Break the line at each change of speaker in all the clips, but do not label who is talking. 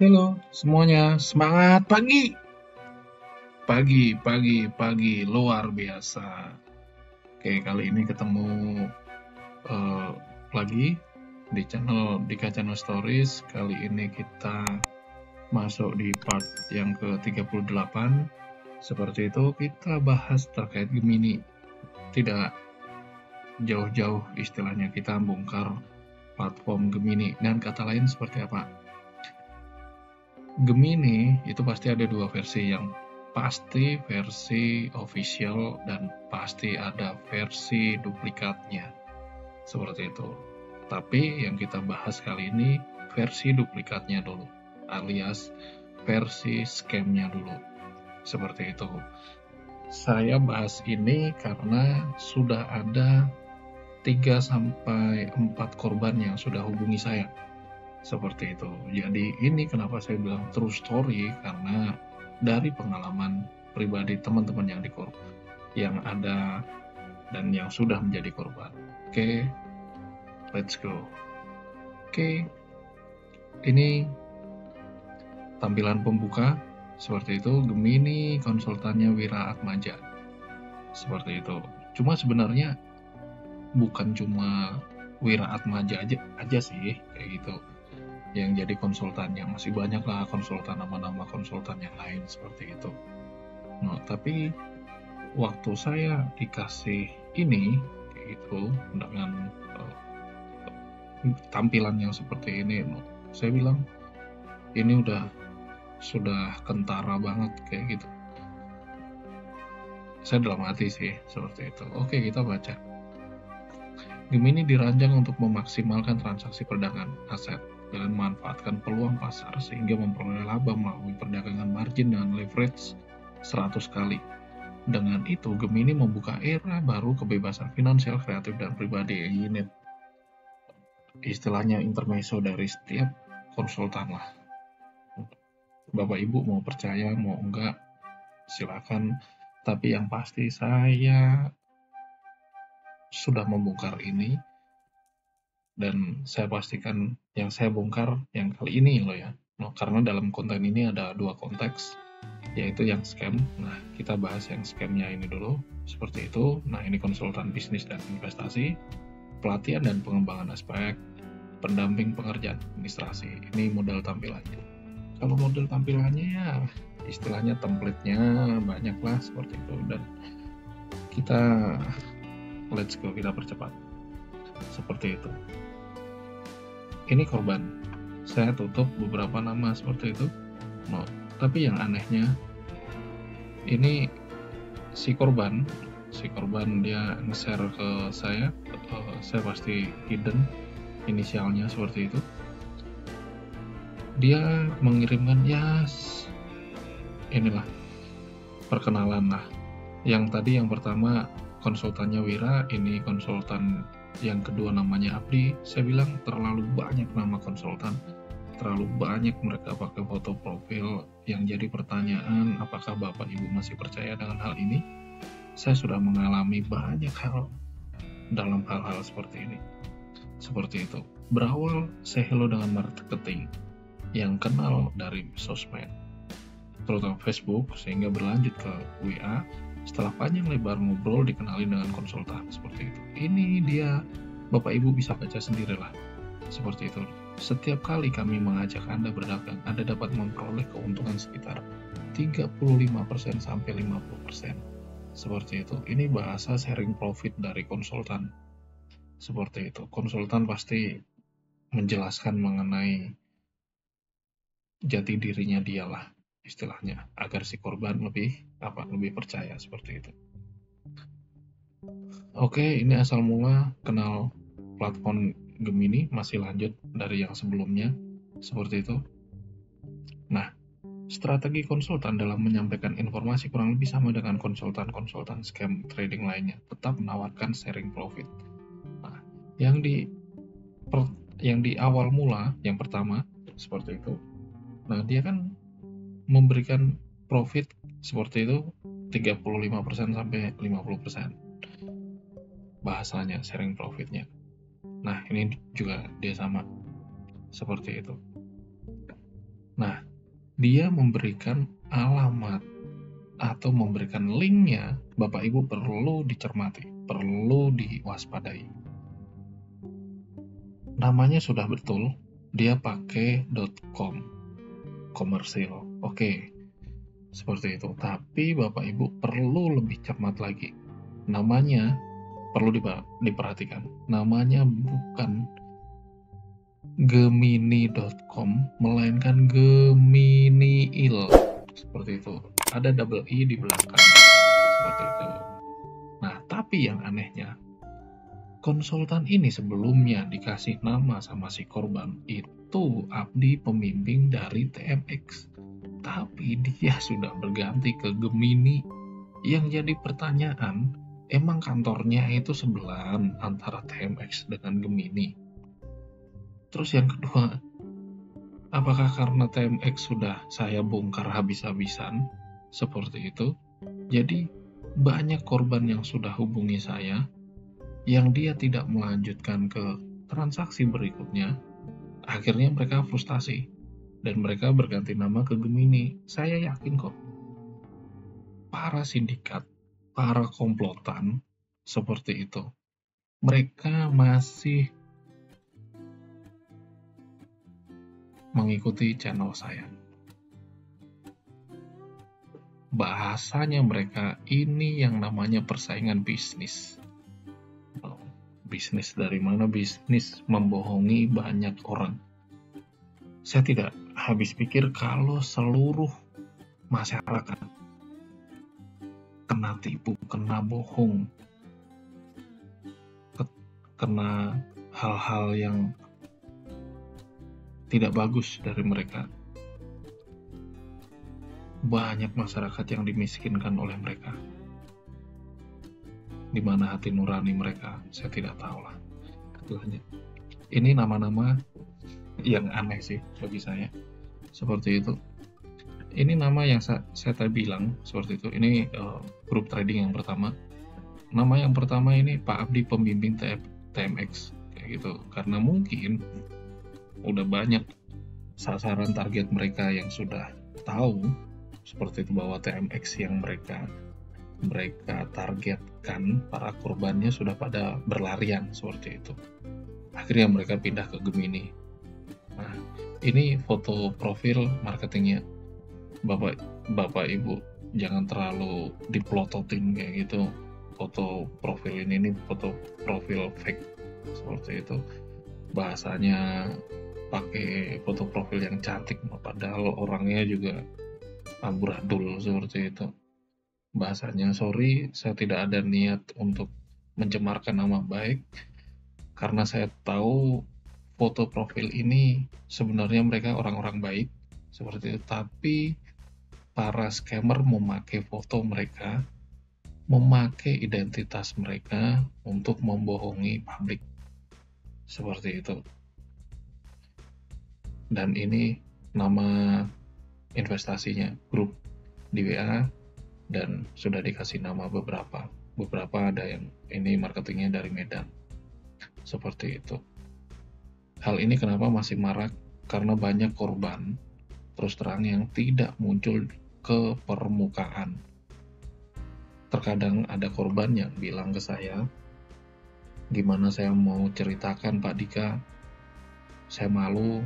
Halo semuanya, semangat pagi! Pagi luar biasa. Oke, kali ini ketemu eh, lagi di channel Stories. Kali ini kita masuk di part yang ke-38. Seperti itu, kita bahas terkait Gemini. Tidak jauh-jauh istilahnya, kita bongkar platform Gemini dan kata lain seperti apa. Gemini itu pasti ada dua versi, yang pasti versi official dan pasti ada versi duplikatnya. Seperti itu. Tapi yang kita bahas kali ini versi duplikatnya dulu, alias versi scamnya dulu. Seperti itu. Saya bahas ini karena sudah ada 3-4 korban yang sudah hubungi saya. Seperti itu. Jadi ini kenapa saya bilang true story, karena dari pengalaman pribadi teman-teman yang ada dan yang sudah menjadi korban. Oke, let's go. Oke, ini tampilan pembuka seperti itu. Gemini konsultannya Wira Atmaja. Seperti itu. Cuma sebenarnya bukan cuma Wira Atmaja aja sih kayak gitu yang jadi konsultannya, masih banyak lah konsultan, nama-nama konsultan yang lain seperti itu. Nah, tapi waktu saya dikasih ini kayak gitu dengan tampilan yang seperti ini, saya bilang ini sudah kentara banget kayak gitu. Saya dalam hati sih seperti itu. Oke, kita baca. Gemini dirancang untuk memaksimalkan transaksi perdagangan aset dengan memanfaatkan peluang pasar sehingga memperoleh laba melalui perdagangan margin dengan leverage 100 kali. Dengan itu, Gemini membuka era baru kebebasan finansial, kreatif, dan pribadi. Ini istilahnya intermezzo dari setiap konsultan lah. Bapak Ibu mau percaya, mau enggak, silakan. Tapi yang pasti saya sudah membongkar ini, dan saya pastikan yang saya bongkar yang kali ini loh ya. Nah, karena dalam konten ini ada dua konteks, yaitu yang scam. Nah, kita bahas yang scamnya ini dulu, seperti itu. Nah, ini konsultan bisnis dan investasi, pelatihan dan pengembangan aspek, pendamping pekerjaan administrasi. Ini model tampilannya. Kalau model tampilannya ya istilahnya template-nya banyak lah seperti itu, dan kita let's go, kita percepat seperti itu. Ini korban, saya tutup beberapa nama seperti itu. No, tapi yang anehnya ini si korban dia nge-share ke saya pasti hidden inisialnya seperti itu. Dia mengirimkan inilah perkenalan lah. Yang tadi yang pertama konsultannya Wira, ini konsultan yang kedua namanya Abdi. Saya bilang terlalu banyak nama konsultan, terlalu banyak mereka pakai foto profil. Yang jadi pertanyaan, apakah Bapak Ibu masih percaya dengan hal ini? Saya sudah mengalami banyak hal dalam hal-hal seperti ini. Seperti itu. Berawal saya hello dengan marketing yang kenal dari sosmed, terutama Facebook, sehingga berlanjut ke WA. Setelah panjang lebar ngobrol, dikenali dengan konsultan seperti itu. Ini dia, Bapak Ibu bisa baca sendirilah. Seperti itu. Setiap kali kami mengajak Anda berdagang, Anda dapat memperoleh keuntungan sekitar 35% sampai 50%. Seperti itu. Ini bahasa sharing profit dari konsultan. Seperti itu. Konsultan pasti menjelaskan mengenai jati dirinya dialah, istilahnya, agar si korban lebih percaya seperti itu. Oke, ini asal mula kenal platform Gemini, masih lanjut dari yang sebelumnya seperti itu. Nah, strategi konsultan dalam menyampaikan informasi kurang lebih sama dengan konsultan scam trading lainnya, tetap menawarkan sharing profit. Nah, yang di awal mula, yang pertama seperti itu. Nah, dia kan memberikan profit seperti itu 35% sampai 50%. bahasanya sharing profitnya. Nah, ini juga dia sama seperti itu. Nah, dia memberikan alamat atau memberikan linknya, Bapak Ibu perlu dicermati, perlu diwaspadai. Namanya sudah betul, dia pakai .com, komersil, oke, seperti itu. Tapi Bapak Ibu perlu lebih cermat lagi. Namanya perlu diperhatikan. Namanya bukan Gemini.com, melainkan Geminiil. Seperti itu. Ada double I di belakang. Seperti itu. Nah, tapi yang anehnya, konsultan ini sebelumnya dikasih nama sama si korban itu Abdi pembimbing dari TMX. Tapi dia sudah berganti ke Gemini. Yang jadi pertanyaan, emang kantornya itu sebelahan antara TMX dengan Gemini? Terus yang kedua, apakah karena TMX sudah saya bongkar habis-habisan? Seperti itu. Jadi banyak korban yang sudah hubungi saya, yang dia tidak melanjutkan ke transaksi berikutnya, akhirnya mereka frustasi dan mereka berganti nama ke Gemini. Saya yakin kok para sindikat, para komplotan seperti itu, mereka masih mengikuti channel saya. Bahasanya mereka ini yang namanya persaingan bisnis. Bisnis dari mana? Bisnis membohongi banyak orang. Saya tidak habis pikir kalau seluruh masyarakat kena tipu, kena bohong, kena hal-hal yang tidak bagus dari mereka. Banyak masyarakat yang dimiskinkan oleh mereka. Di mana hati nurani mereka, saya tidak tahu lah. Ini nama-nama yang aneh sih bagi saya. Seperti itu. Ini nama yang saya tadi bilang seperti itu. Ini grup trading yang pertama. Nama yang pertama ini Pak Abdi pembimbing TMX kayak gitu. Karena mungkin udah banyak sasaran target mereka yang sudah tahu seperti itu, bahwa TMX yang mereka targetkan para korbannya sudah pada berlarian seperti itu. Akhirnya mereka pindah ke Gemini. Nah, ini foto profil marketingnya. Bapak Ibu jangan terlalu diplototin kayak gitu. Foto profil ini foto profil fake seperti itu. Bahasanya pakai foto profil yang cantik, padahal orangnya juga amburadul seperti itu. Bahasanya, sorry, saya tidak ada niat untuk mencemarkan nama baik, karena saya tahu foto profil ini sebenarnya mereka orang-orang baik seperti itu, tapi para scammer memakai foto mereka, memakai identitas mereka untuk membohongi publik seperti itu. Dan ini nama investasinya, grup di WA, dan sudah dikasih nama beberapa ada yang ini marketingnya dari Medan seperti itu. Hal ini kenapa masih marak? Karena banyak korban terus terang yang tidak muncul ke permukaan. Terkadang ada korban yang bilang ke saya, gimana saya mau ceritakan Pak Dika, saya malu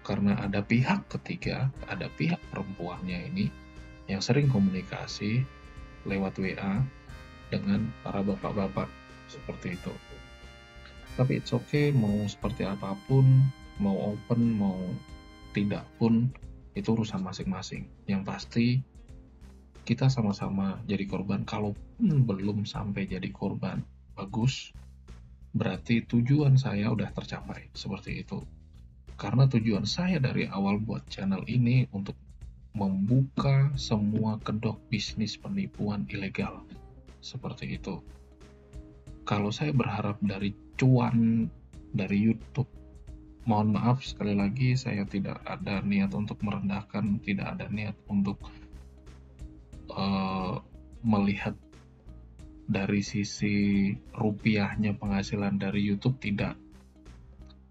karena ada pihak ketiga, ada pihak perempuannya ini yang sering komunikasi lewat WA dengan para bapak-bapak seperti itu. Tapi it's okay, mau seperti apapun, mau open, mau tidak pun, itu urusan masing-masing. Yang pasti kita sama-sama jadi korban. Kalaupun belum sampai jadi korban, bagus, berarti tujuan saya udah tercapai seperti itu. Karena tujuan saya dari awal buat channel ini untuk membuka semua kedok bisnis penipuan ilegal seperti itu. Kalau saya berharap dari cuan dari YouTube, mohon maaf sekali lagi, saya tidak ada niat untuk merendahkan, tidak ada niat untuk melihat dari sisi rupiahnya penghasilan dari YouTube tidak.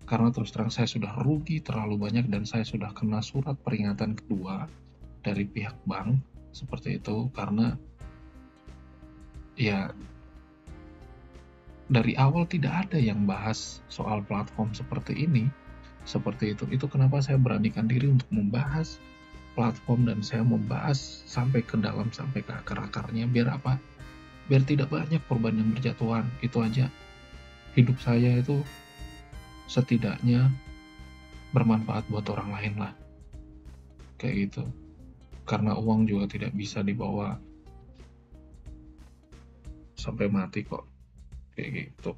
Karena terus terang saya sudah rugi terlalu banyak dan saya sudah kena surat peringatan kedua dari pihak bank seperti itu, karena ya dari awal tidak ada yang bahas soal platform seperti ini. Seperti itu kenapa saya beranikan diri untuk membahas platform dan saya membahas sampai ke dalam, sampai ke akar-akarnya. Biar apa? Biar tidak banyak korban yang berjatuhan. Itu aja. Hidup saya itu setidaknya bermanfaat buat orang lain lah, kayak gitu. Karena uang juga tidak bisa dibawa sampai mati kok, kayak gitu.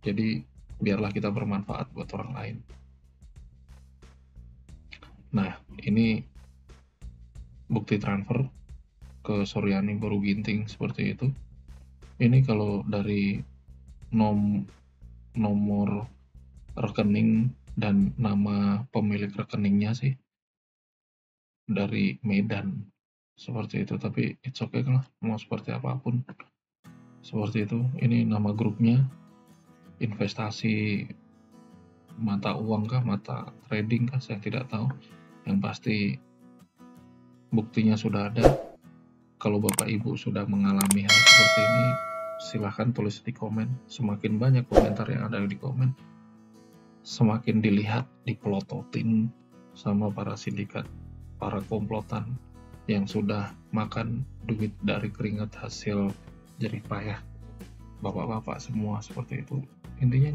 Jadi biarlah kita bermanfaat buat orang lain. Nah, ini bukti transfer ke Suryani Baru Ginting seperti itu. Ini kalau dari nomor rekening dan nama pemilik rekeningnya sih dari Medan seperti itu, tapi it's okay lah, mau seperti apapun seperti itu. Ini nama grupnya, investasi mata uang kah, mata trading kah, saya tidak tahu. Yang pasti buktinya sudah ada. Kalau Bapak Ibu sudah mengalami hal seperti ini, silahkan tulis di komen. Semakin banyak komentar yang ada di komen, semakin dilihat dipelototin sama para sindikat, para komplotan yang sudah makan duit dari keringat hasil jerih payah bapak-bapak semua seperti itu. Intinya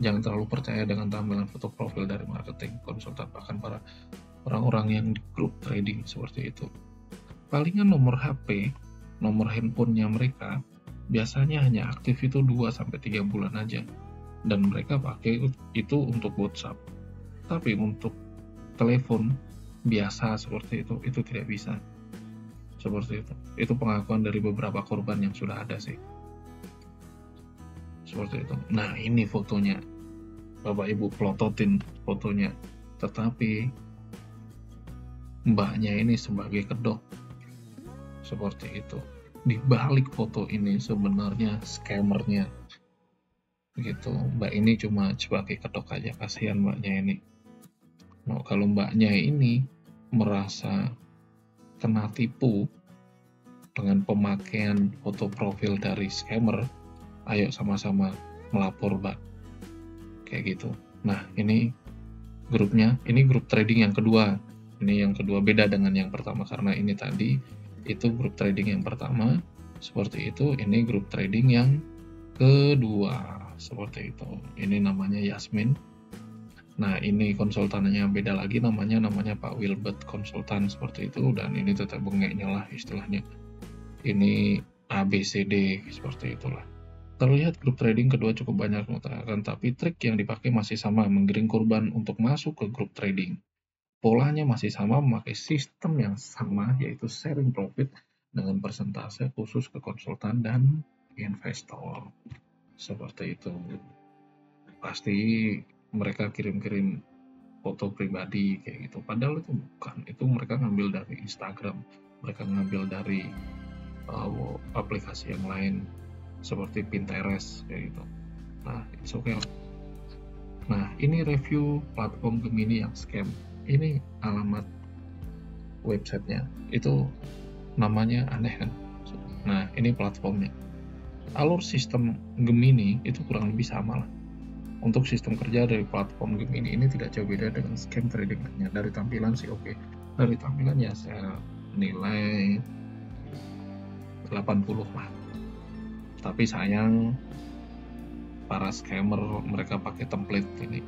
jangan terlalu percaya dengan tampilan foto profil dari marketing konsultan, bahkan para orang-orang yang di grup trading seperti itu. Palingan nomor HP, nomor handphonenya mereka biasanya hanya aktif itu 2-3 bulan aja, dan mereka pakai itu untuk WhatsApp. Tapi untuk telepon biasa seperti itu tidak bisa. Seperti itu. Itu pengakuan dari beberapa korban yang sudah ada sih. Seperti itu. Nah, ini fotonya. Bapak Ibu pelototin fotonya. Tetapi mbaknya ini sebagai kedok. Seperti itu. Di balik foto ini sebenarnya scammernya. Begitu. Mbak ini cuma sebagai kedok aja, kasihan mbaknya ini. Nah, kalau mbaknya ini merasa kena tipu dengan pemakaian foto profil dari scammer, ayo sama-sama melapor, Mbak. Kayak gitu. Nah, ini grupnya, ini grup trading yang kedua. Ini yang kedua, beda dengan yang pertama karena ini tadi itu grup trading yang pertama seperti itu, ini grup trading yang kedua seperti itu. Ini namanya Yasmin. Nah, ini konsultannya beda lagi, namanya Pak Wilbert Konsultan seperti itu, dan ini tetap bengeknya lah istilahnya. Ini ABCD seperti itulah. Terlihat grup trading kedua cukup banyak mengutarakan, tapi trik yang dipakai masih sama, menggiring korban untuk masuk ke grup trading. Polanya masih sama, memakai sistem yang sama, yaitu sharing profit dengan persentase khusus ke konsultan dan investor. Seperti itu. Pasti mereka kirim-kirim foto pribadi kayak gitu, padahal itu bukan. Itu mereka ngambil dari Instagram, mereka ngambil dari aplikasi yang lain seperti Pinterest kayak gitu. Nah, it's okay. Nah, ini review platform Gemini yang scam. Ini alamat websitenya, itu namanya aneh kan. Nah, ini platformnya. Alur sistem Gemini itu kurang lebih sama lah. Untuk sistem kerja dari platform Gemini ini tidak jauh beda dengan scam trading lainnya. Dari tampilan sih oke. Dari tampilan ya saya nilai 80 lah. Tapi sayang para scammer mereka pakai template ini.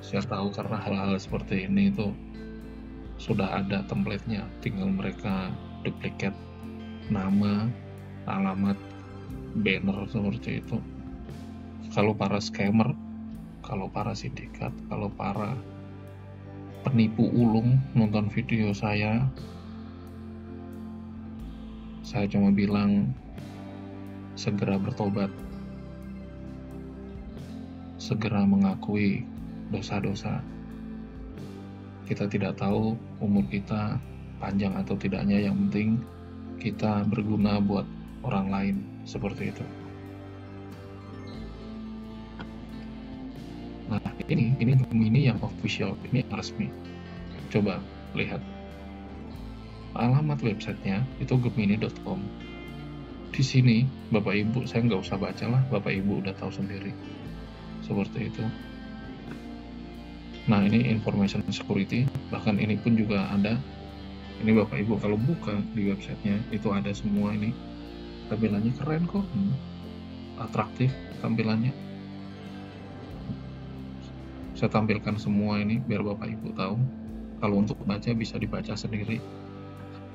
Saya tahu karena hal-hal seperti ini itu sudah ada template-nya, tinggal mereka duplicate nama, alamat, banner seperti itu. Kalau para scammer, kalau para sindikat, kalau para penipu ulung nonton video saya cuma bilang segera bertobat, segera mengakui dosa-dosa. Kita tidak tahu umur kita panjang atau tidaknya, yang penting kita berguna buat orang lain, seperti itu. Nah, ini Gemini yang official, ini yang resmi. Coba lihat alamat websitenya itu gemini.com. Di sini Bapak Ibu, saya nggak usah baca lah, Bapak Ibu udah tahu sendiri, seperti itu. Nah, ini information security, bahkan ini pun juga ada. Ini Bapak Ibu kalau buka di websitenya itu ada semua ini. Tampilannya keren kok, atraktif tampilannya. Saya tampilkan semua ini biar Bapak Ibu tahu. Kalau untuk baca bisa dibaca sendiri.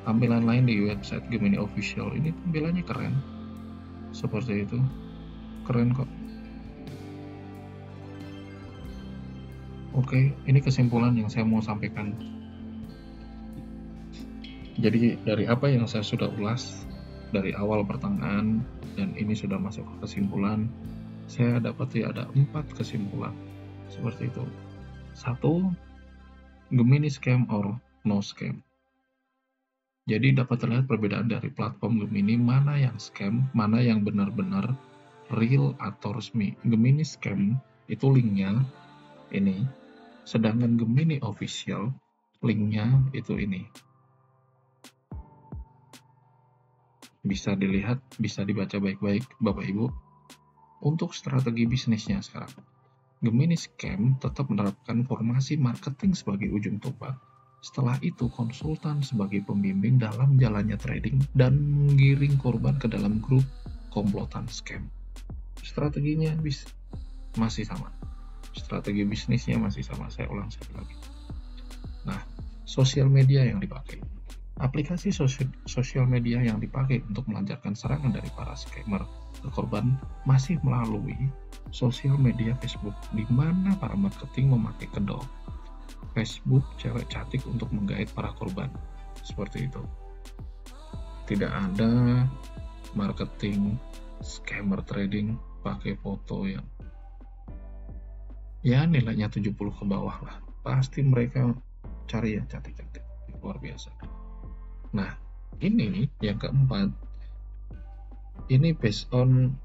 Tampilan lain di website Gemini Official ini tampilannya keren, seperti itu. Keren kok. Oke, ini kesimpulan yang saya mau sampaikan. Jadi dari apa yang saya sudah ulas dari awal pertengahan dan ini sudah masuk ke kesimpulan, saya dapati ada 4 kesimpulan seperti itu. 1, Gemini scam or no scam. Jadi dapat terlihat perbedaan dari platform Gemini mana yang scam, mana yang benar-benar real atau resmi. Gemini scam itu linknya ini, sedangkan Gemini official linknya itu ini. Bisa dilihat, bisa dibaca baik-baik Bapak Ibu. Untuk strategi bisnisnya sekarang, Gemini scam tetap menerapkan formasi marketing sebagai ujung tombak. Setelah itu konsultan sebagai pembimbing dalam jalannya trading dan menggiring korban ke dalam grup komplotan scam. Strateginya masih sama. Strategi bisnisnya masih sama, saya ulang sekali lagi. Nah, sosial media yang dipakai. Aplikasi sosial media yang dipakai untuk melancarkan serangan dari para scammer ke korban masih melalui sosial media Facebook, di mana para marketing memakai kedok Facebook cewek cantik untuk menggait para korban. Seperti itu. Tidak ada marketing scammer trading pakai foto yang ya nilainya 70 ke bawah lah. Pasti mereka cari yang cantik-cantik, luar biasa. Nah, ini nih yang keempat. Ini based on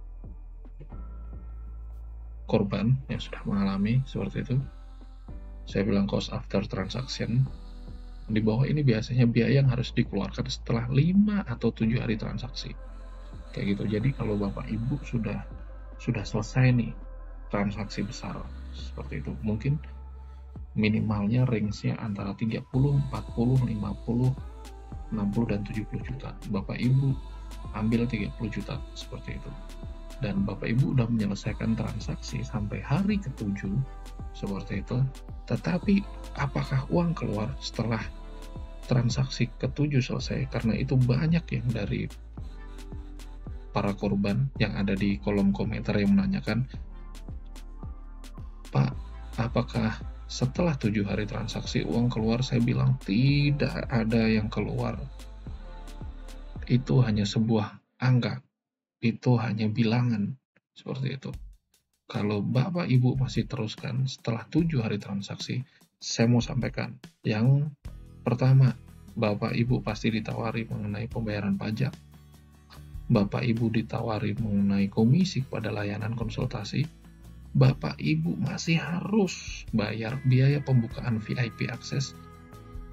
korban yang sudah mengalami seperti itu. Saya bilang cost after transaction. Di bawah ini biasanya biaya yang harus dikeluarkan setelah 5 atau 7 hari transaksi. Kayak gitu. Jadi kalau Bapak Ibu sudah selesai nih transaksi besar seperti itu, mungkin minimalnya range-nya antara 30, 40, 50, 60 dan 70 juta. Bapak Ibu ambil 30 juta seperti itu. Dan Bapak Ibu udah menyelesaikan transaksi sampai hari ke-7 seperti itu. Tetapi apakah uang keluar setelah transaksi ke-7 selesai? Karena itu banyak yang dari para korban yang ada di kolom komentar yang menanyakan, Pak, apakah setelah 7 hari transaksi uang keluar? Saya bilang tidak ada yang keluar. Itu hanya sebuah angka, itu hanya bilangan, seperti itu. Kalau Bapak Ibu masih teruskan setelah 7 hari transaksi, saya mau sampaikan, yang pertama, Bapak Ibu pasti ditawari mengenai pembayaran pajak, Bapak Ibu ditawari mengenai komisi pada layanan konsultasi, Bapak Ibu masih harus bayar biaya pembukaan VIP akses,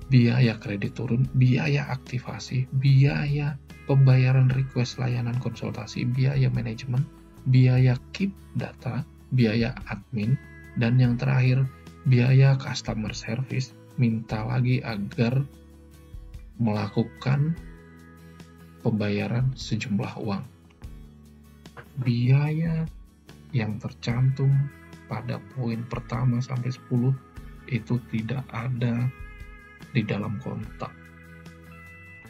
biaya kredit turun, biaya aktivasi, biaya pembayaran request layanan konsultasi, biaya manajemen, biaya keep data, biaya admin, dan yang terakhir biaya customer service. Minta lagi agar melakukan pembayaran sejumlah uang. Biaya yang tercantum pada poin pertama sampai 10 itu tidak ada di dalam kontrak.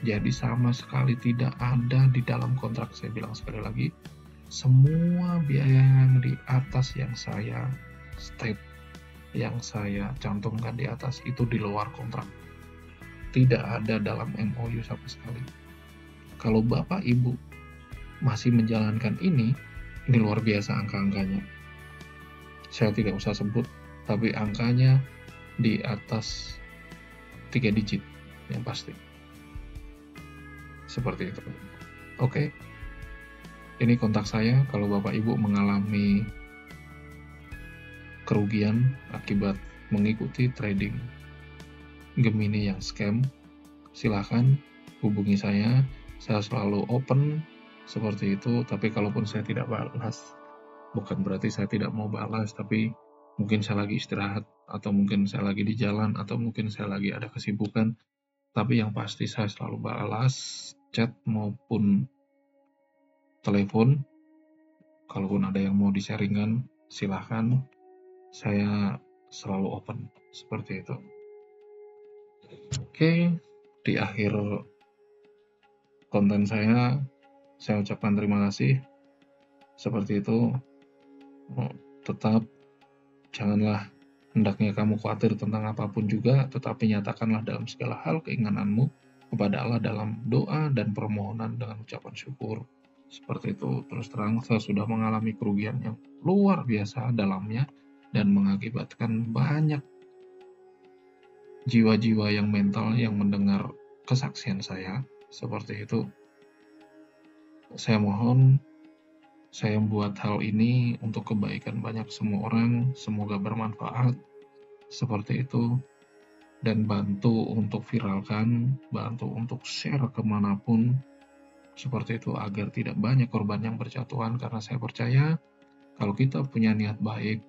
Jadi sama sekali tidak ada di dalam kontrak. Saya bilang sekali lagi, semua biaya yang di atas yang saya state, yang saya cantumkan di atas itu di luar kontrak. Tidak ada dalam MOU sama sekali. Kalau Bapak Ibu masih menjalankan ini luar biasa angka-angkanya. Saya tidak usah sebut, tapi angkanya di atas 3 digit yang pasti. Seperti itu. Oke. Ini kontak saya kalau Bapak Ibu mengalami kerugian akibat mengikuti trading Gemini yang scam. Silahkan hubungi saya selalu open seperti itu. Tapi kalaupun saya tidak balas, bukan berarti saya tidak mau balas, tapi mungkin saya lagi istirahat, atau mungkin saya lagi di jalan, atau mungkin saya lagi ada kesibukan. Tapi yang pasti saya selalu balas chat maupun telepon. Kalaupun ada yang mau di-sharingan, silahkan. Saya selalu open seperti itu. Oke, di akhir konten saya ucapkan terima kasih. Seperti itu, tetap janganlah hendaknya kamu khawatir tentang apapun juga, tetapi nyatakanlah dalam segala hal keinginanmu kepada Allah dalam doa dan permohonan dengan ucapan syukur. Seperti itu. Terus terang saya sudah mengalami kerugian yang luar biasa dalamnya dan mengakibatkan banyak jiwa-jiwa yang mental yang mendengar kesaksian saya. Seperti itu. Saya mohon saya buat hal ini untuk kebaikan banyak semua orang, semoga bermanfaat. Seperti itu. Dan bantu untuk viralkan, bantu untuk share kemanapun, seperti itu agar tidak banyak korban yang berjatuhan, karena saya percaya kalau kita punya niat baik,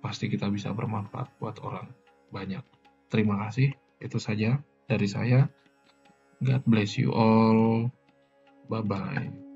pasti kita bisa bermanfaat buat orang banyak. Terima kasih, itu saja dari saya. God bless you all, bye-bye.